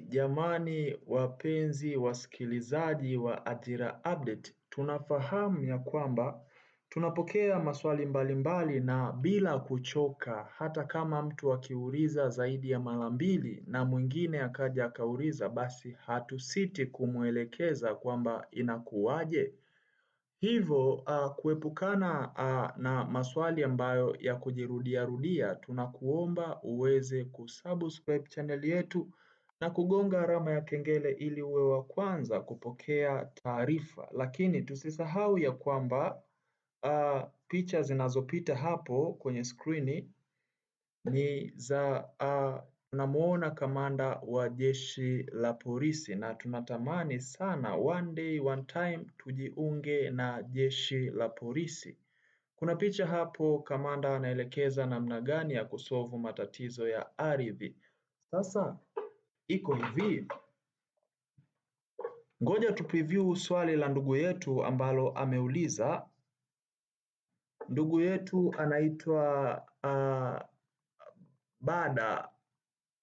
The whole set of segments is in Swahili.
Jamani wapenzi wasikilizaji wa Ajira Update, tunafahamu ya kwamba tunapokea maswali mbalimbali na bila kuchoka, hata kama mtu akiuliza zaidi ya mara mbili na mwingine akaja akauliza, basi hatusiti kumwelekeza kwamba inakuwaje. Hivyo kuepukana na maswali ambayo ya kujirudia rudia, tunakuomba uweze kusubscribe channel yetu na kugonga alama ya kengele ili uwe wa kwanza kupokea taarifa. Lakini tusisahau ya kwamba picha zinazopita hapo kwenye skrini ni za tunamuona kamanda wa jeshi la polisi na tunatamani sana one day one time tujiunge na jeshi la polisi. Kuna picha hapo kamanda anaelekeza namna gani ya kusolve matatizo ya ardhi. Sasa iko hivi, ngoja tu preview swali la ndugu yetu ambalo ameuliza. Ndugu yetu anaitwa Bada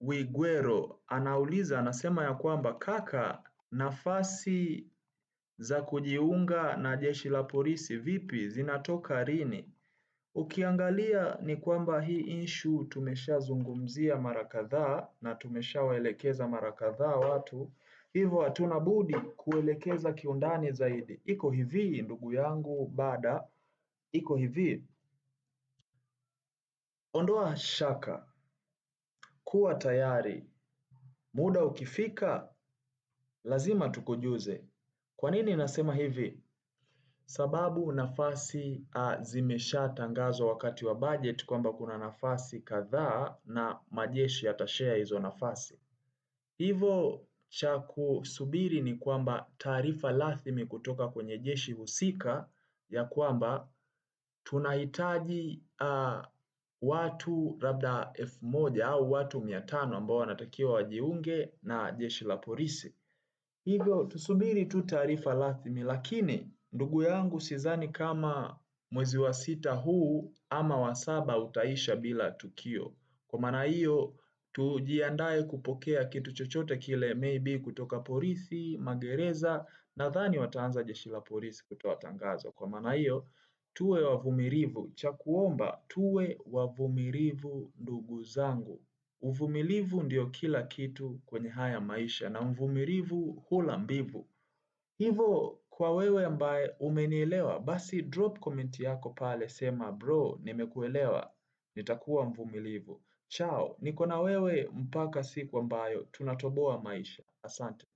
Wigwero anauliza, anasema ya kwamba kaka, nafasi za kujiunga na jeshi la polisi vipi, zinatoka lini? Ukiangalia ni kwamba hii issue tumeshazungumzia mara kadhaa na tumeshawaelekeza mara kadhaa watu, hivyo hatuna budi kuelekeza kiundani zaidi. Iko hivi ndugu yangu Bada, iko hivi, ondoa shaka, kuwa tayari, muda ukifika lazima tukujuze. Kwa nini nasema hivi? Sababu nafasi zimeshatangazwa wakati wa budget kwamba kuna nafasi kadhaa na majeshi yatashare hizo nafasi. Hivyo cha kusubiri ni kwamba taarifa rasmi kutoka kwenye jeshi husika ya kwamba tunahitaji watu labda 1000 au watu 500 ambao wanatakiwa wajiunge na jeshi la polisi. Hivyo tusubiri tu taarifa rasmi, lakini ndugu yangu sidhani kama mwezi wa 6 huu ama wa 7 utaisha bila tukio. Kwa maana hiyo tujiandae kupokea kitu chochote kile, maybe kutoka polisi, magereza, nadhani wataanza jeshi la polisi kutoa tangazo. Kwa maana hiyo tuwe wavumilivu, cha kuomba tuwe wavumilivu ndugu zangu. Uvumilivu ndio kila kitu kwenye haya maisha na mvumilivu hula mbivu. Hivyo kwa wewe ambaye umenielewa, basi drop comment yako pale, sema bro nimekuelewa, nitakuwa mvumilivu. Chao, niko na wewe mpaka siku ambayo tunatoboa maisha. Asante.